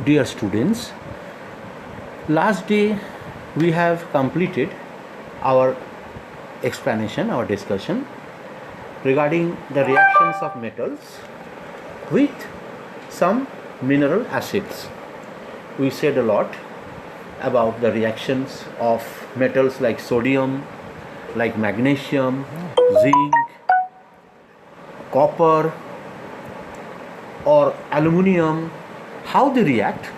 Dear students, last day we have completed our explanation, our discussion regarding the reactions of metals with some mineral acids. We said a lot about the reactions of metals like sodium, like magnesium, zinc, copper, or aluminium, how they react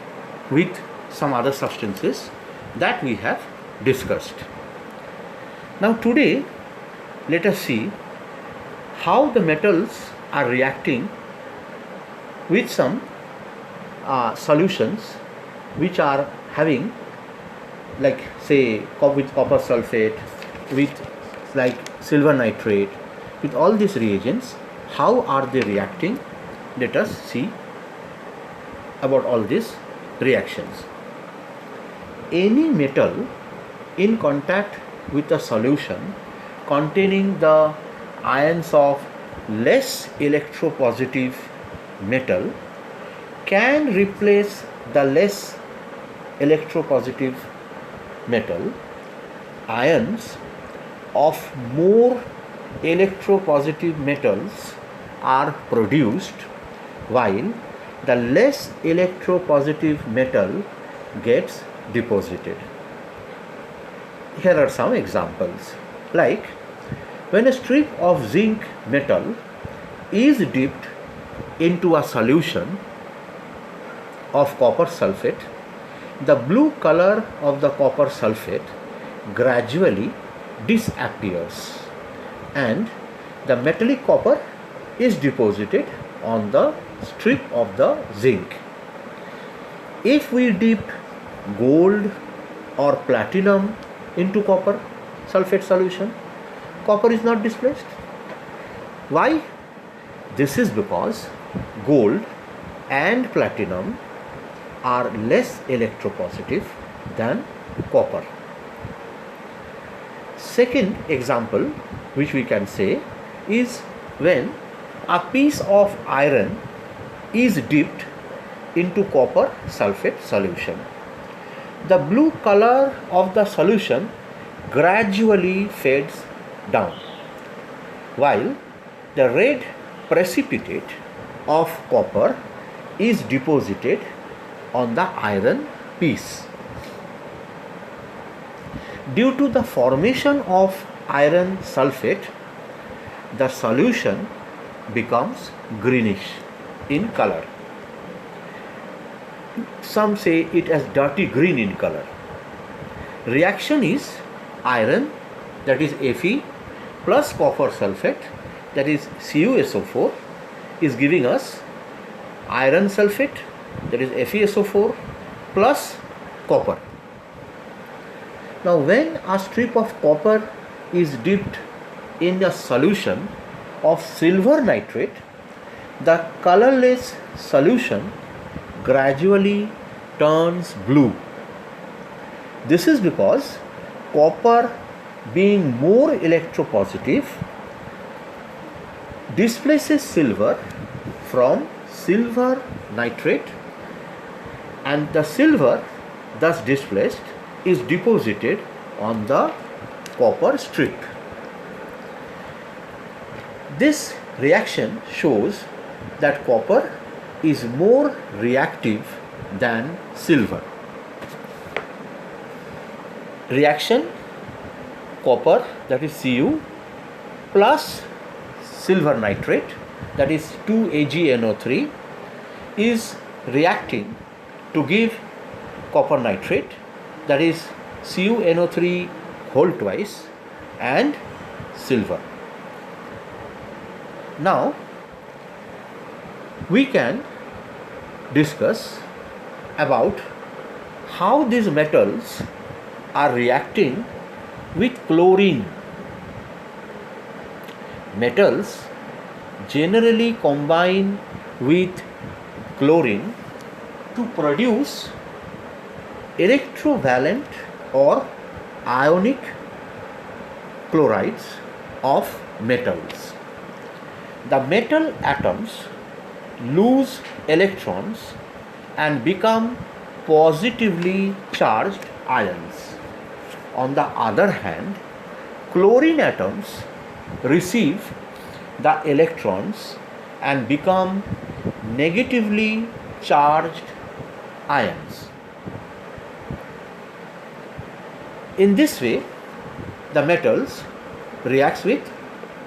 with some other substances that we have discussed. Now today let us see how the metals are reacting with some solutions which are having, like say with copper sulfate, with like silver nitrate, with all these reagents. How are they reacting? Let us see about all these reactions. Any metal in contact with a solution containing the ions of less electropositive metal can replace the less electropositive metal. Ions of more electropositive metals are produced, while the less electropositive metal gets deposited. Here are some examples. Like when a strip of zinc metal is dipped into a solution of copper sulfate, the blue color of the copper sulfate gradually disappears and the metallic copper is deposited on the strip of the zinc. If we dip gold or platinum into copper sulfate solution, copper is not displaced. Why? This is because gold and platinum are less electropositive than copper. Second example which we can say is when a piece of iron is dipped into copper sulfate solution. The blue color of the solution gradually fades down, while the red precipitate of copper is deposited on the iron piece. Due to the formation of iron sulfate, the solution becomes greenish in color. Some say it as dirty green in color. Reaction is iron, that is Fe, plus copper sulfate, that is CuSO4, is giving us iron sulfate, that is FeSO4, plus copper. Now when a strip of copper is dipped in a solution of silver nitrate, the colorless solution gradually turns blue. This is because copper, being more electropositive, displaces silver from silver nitrate, and the silver thus displaced is deposited on the copper strip. This reaction shows that copper is more reactive than silver. Reaction copper, that is Cu, plus silver nitrate, that is 2AgNO3, is reacting to give copper nitrate, that is CuNO3 whole twice, and silver. Now we can discuss about how these metals are reacting with chlorine. Metals generally combine with chlorine to produce electrovalent or ionic chlorides of metals. The metal atoms lose electrons and become positively charged ions. On the other hand, chlorine atoms receive the electrons and become negatively charged ions. In this way, the metals reacts with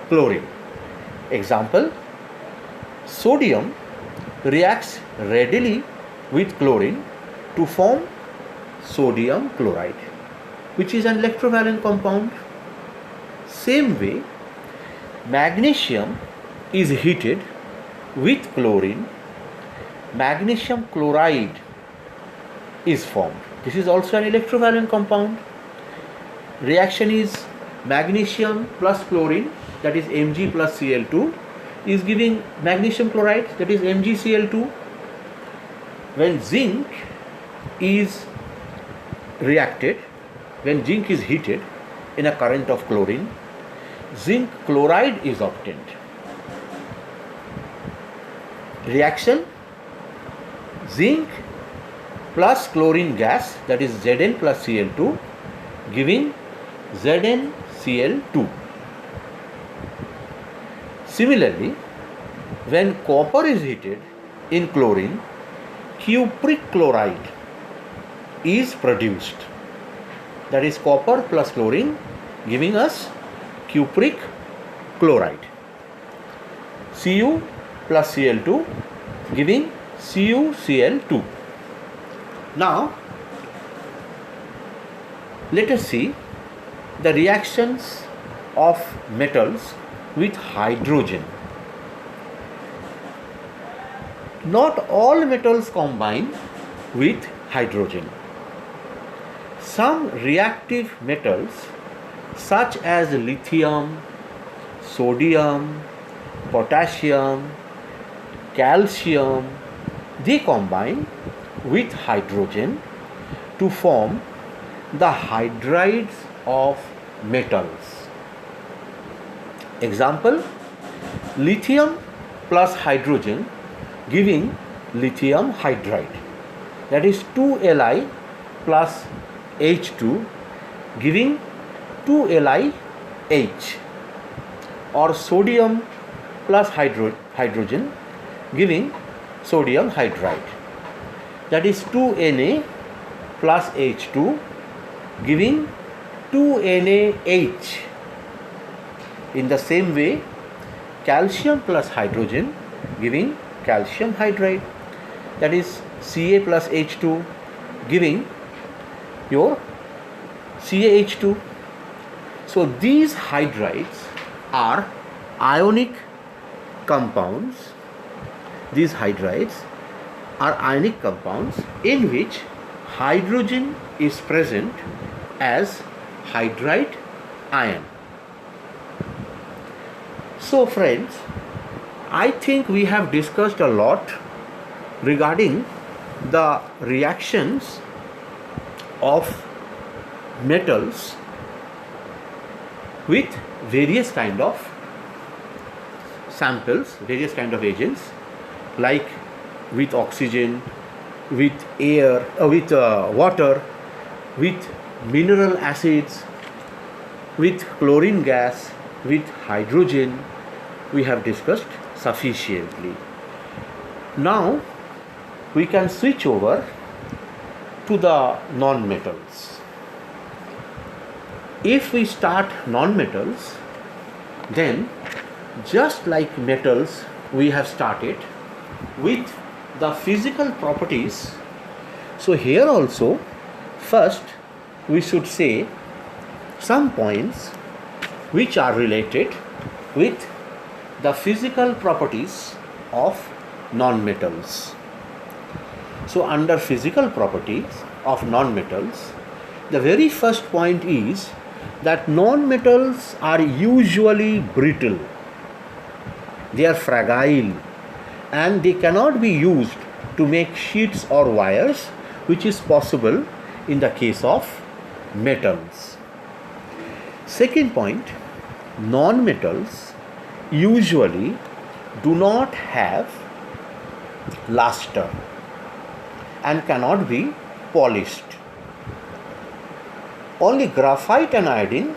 chlorine. Example, sodium reacts readily with chlorine to form sodium chloride, which is an electrovalent compound. Same way, magnesium is heated with chlorine, magnesium chloride is formed. This is also an electrovalent compound. Reaction is magnesium plus chlorine, that is Mg plus Cl2, is giving magnesium chloride, that is MgCl2. When zinc is reacted, when zinc is heated in a current of chlorine, zinc chloride is obtained. Reaction, zinc plus chlorine gas, that is Zn plus Cl2, giving ZnCl2. Similarly, when copper is heated in chlorine, cupric chloride is produced, that is copper plus chlorine giving us cupric chloride. Cu plus Cl2 giving CuCl2. Now let us see the reactions of metals with hydrogen. Not all metals combine with hydrogen. Some reactive metals such as lithium, sodium, potassium, calcium, they combine with hydrogen to form the hydrides of metals. Example, lithium plus hydrogen giving lithium hydride, that is 2Li plus H2 giving 2LiH, or sodium plus hydrogen giving sodium hydride, that is 2Na plus H2 giving 2NaH. In the same way, calcium plus hydrogen giving calcium hydride, that is Ca plus H2 giving your CaH2. So these hydrides are ionic compounds. These hydrides are ionic compounds in which hydrogen is present as hydride ion. So friends, I think we have discussed a lot regarding the reactions of metals with various kind of samples, various kind of agents, like with oxygen, with air, with water, with mineral acids, with chlorine gas, with hydrogen. We have discussed sufficiently. Now we can switch over to the non-metals. If we start non-metals, then just like metals, we have started with the physical properties. So here also, first we should say some points which are related with the physical properties of non-metals. So under physical properties of non-metals, the very first point is that non-metals are usually brittle, they are fragile, and they cannot be used to make sheets or wires, which is possible in the case of metals. Second point, non-metals usually do not have luster. and cannot be polished. Only graphite and iodine,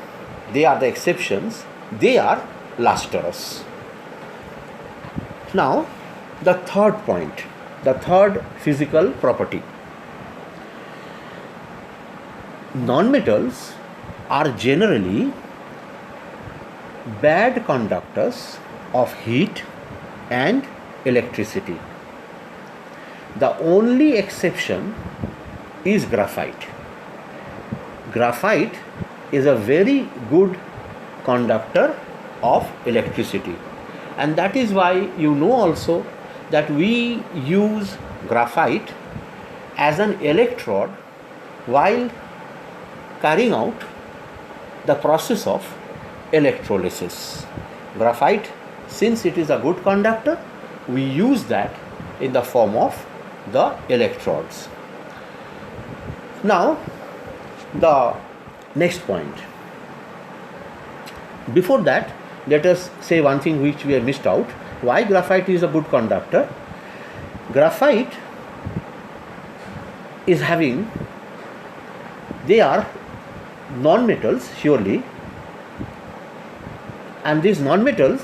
they are the exceptions, they are lustrous. Now, the third point, the third physical property. Non-metals are generally bad conductors of heat and electricity. The only exception is graphite. Graphite is a very good conductor of electricity, and that is why you know also that we use graphite as an electrode while carrying out the process of electrolysis. Graphite, since it is a good conductor, we use that in the form of the electrodes. Now, the next point. Before that, let us say one thing which we have missed out. Why graphite is a good conductor? Graphite is having, they are non-metals surely, and these non-metals,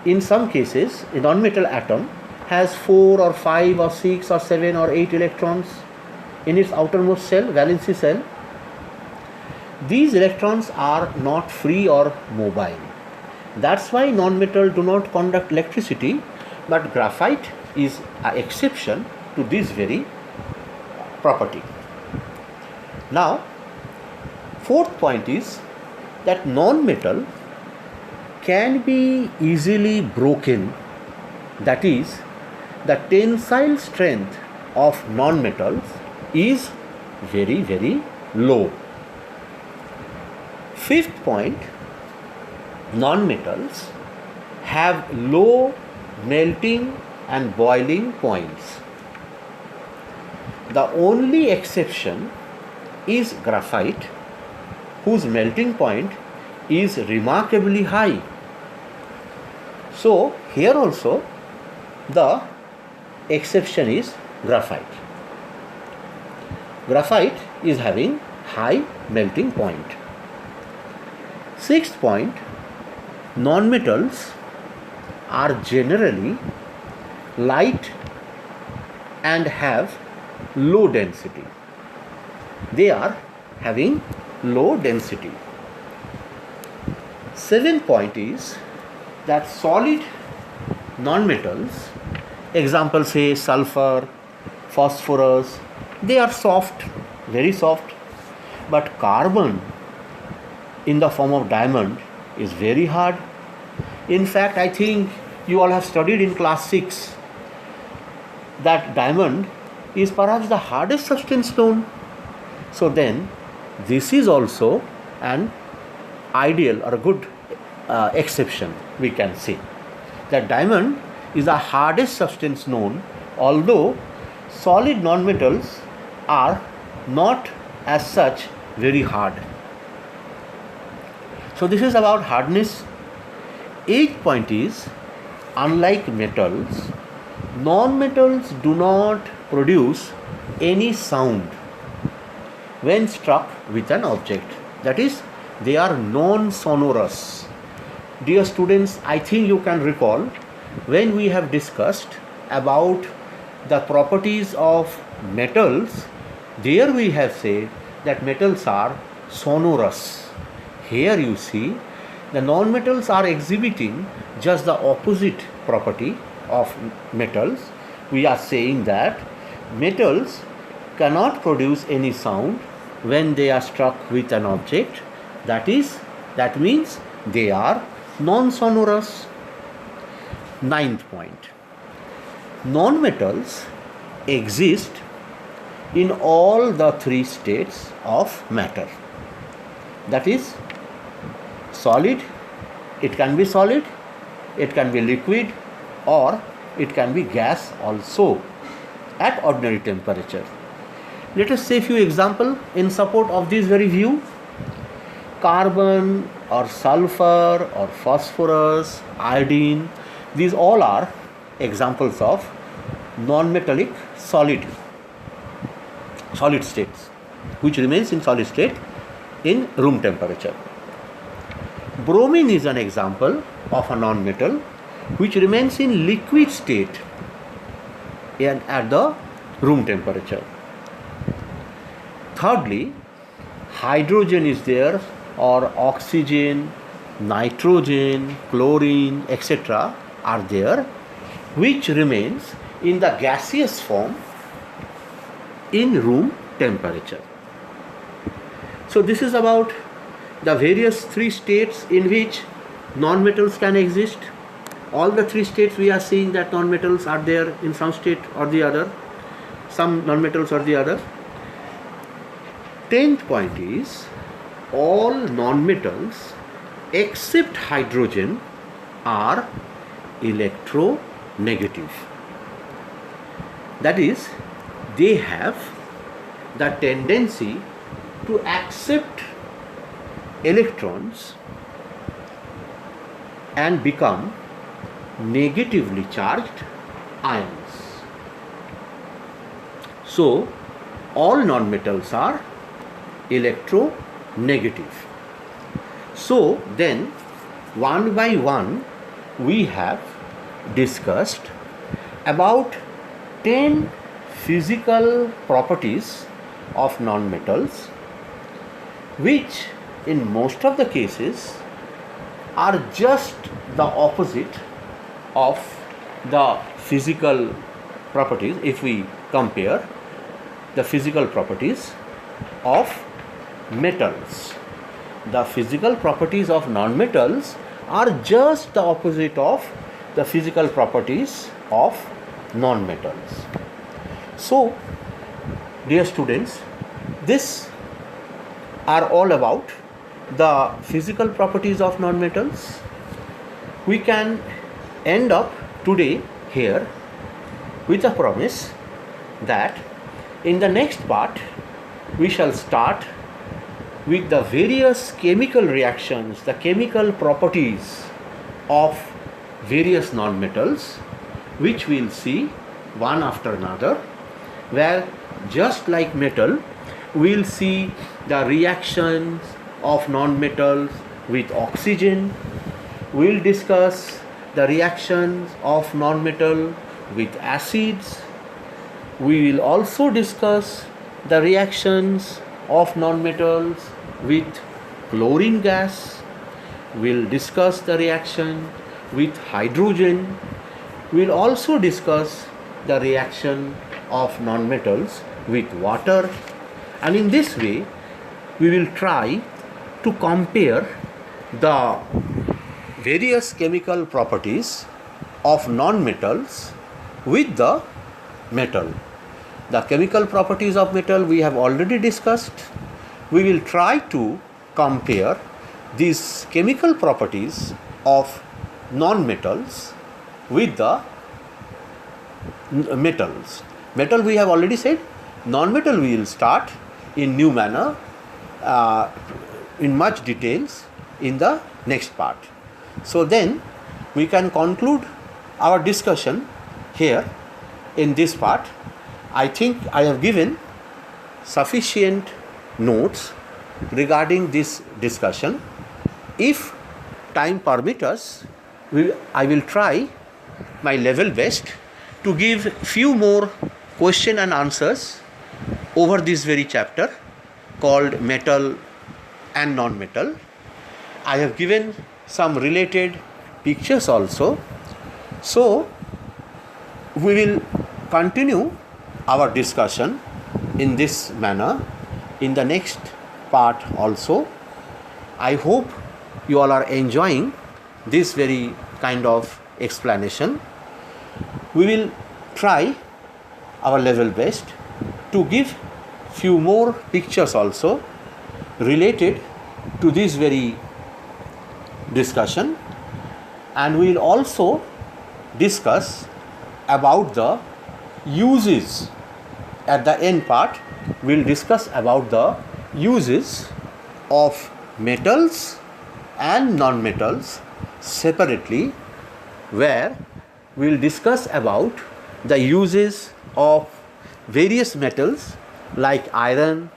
in some cases, a non-metal atom has 4 or 5 or 6 or 7 or 8 electrons in its outermost shell, valency shell. These electrons are not free or mobile. That's why non-metal do not conduct electricity, but graphite is an exception to this very property. Now, fourth point is that non-metal can be easily broken. That is, the tensile strength of non-metals is very, very low. Fifth point, non-metals have low melting and boiling points. The only exception is graphite, whose melting point is remarkably high. So, here also the exception is graphite. Graphite is having high melting point. Sixth point, non-metals are generally light and have low density. They are having low density. Seventh point is that solid non-metals, example say sulfur, phosphorus, they are soft, very soft, but carbon in the form of diamond is very hard. In fact, I think you all have studied in class 6 that diamond is perhaps the hardest substance known. So then this is also an ideal or a good exception, we can say that diamond is the hardest substance known, although solid nonmetals are not as such very hard. So this is about hardness. Eighth point is, unlike metals, non-metals do not produce any sound when struck with an object. That is, they are non-sonorous. Dear students, I think you can recall when we have discussed about the properties of metals, there we have said that metals are sonorous. Here you see the non-metals are exhibiting just the opposite property of metals. We are saying that metals cannot produce any sound when they are struck with an object. That means they are non-sonorous. Ninth point, non-metals exist in all the three states of matter. That is, solid, it can be solid, it can be liquid, or it can be gas also at ordinary temperature. Let us say a few examples in support of this very view. Carbon or sulfur or phosphorus, iodine, these all are examples of non-metallic solid. solid states, which remains in solid state in room temperature. Bromine is an example of a non-metal which remains in liquid state and at the room temperature. Thirdly, hydrogen is there, or oxygen, nitrogen, chlorine, etc. are there, which remains in the gaseous form in room temperature. So this is about the various three states in which non-metals can exist. All the three states we are seeing that non-metals are there in some state or the other, some non-metals or the other. 10th point is all non-metals except hydrogen are electronegative. That is, they have the tendency to accept electrons and become negatively charged ions. So, all non-metals are electronegative. So, then one by one we have discussed about 10 physical properties of non-metals, which in most of the cases are just the opposite of the physical properties. If we compare the physical properties of metals, the physical properties of non-metals are just the opposite of the physical properties of non-metals. So, dear students, this are all about the physical properties of non-metals. We can end up today here with a promise that in the next part we shall start with the various chemical reactions, the chemical properties of various non-metals, which we will see one after another, where just like metal, we will see the reactions of non-metals with oxygen. We will discuss the reactions of non-metal with acids. We will also discuss the reactions of non-metals with chlorine gas. We will discuss the reaction with hydrogen. We will also discuss the reaction of non-metals with water, and in this way we will try to compare the various chemical properties of non-metals with the metal. The chemical properties of metal we have already discussed. We will try to compare these chemical properties of non-metals with the metals. Metal we have already said. Non-metal we will start in new manner, in much details in the next part. So then we can conclude our discussion here in this part. I think I have given sufficient notes regarding this discussion. If time permits us, I will try my level best to give few more question and answers over this very chapter called metal and non-metal. I have given some related pictures also. So we will continue our discussion in this manner in the next part also. I hope you all are enjoying this very kind of explanation. We will try our level best to give few more pictures also related to this very discussion, and we will also discuss about the uses. At the end part we will discuss about the uses of metals and non-metals separately, where we will discuss about the uses of various metals like iron,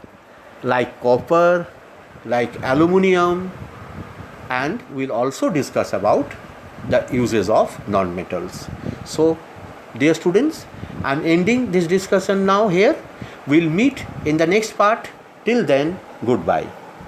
like copper, like aluminium, and we'll also discuss about the uses of non-metals. So, dear students, I'm ending this discussion now here. We'll meet in the next part. Till then, goodbye.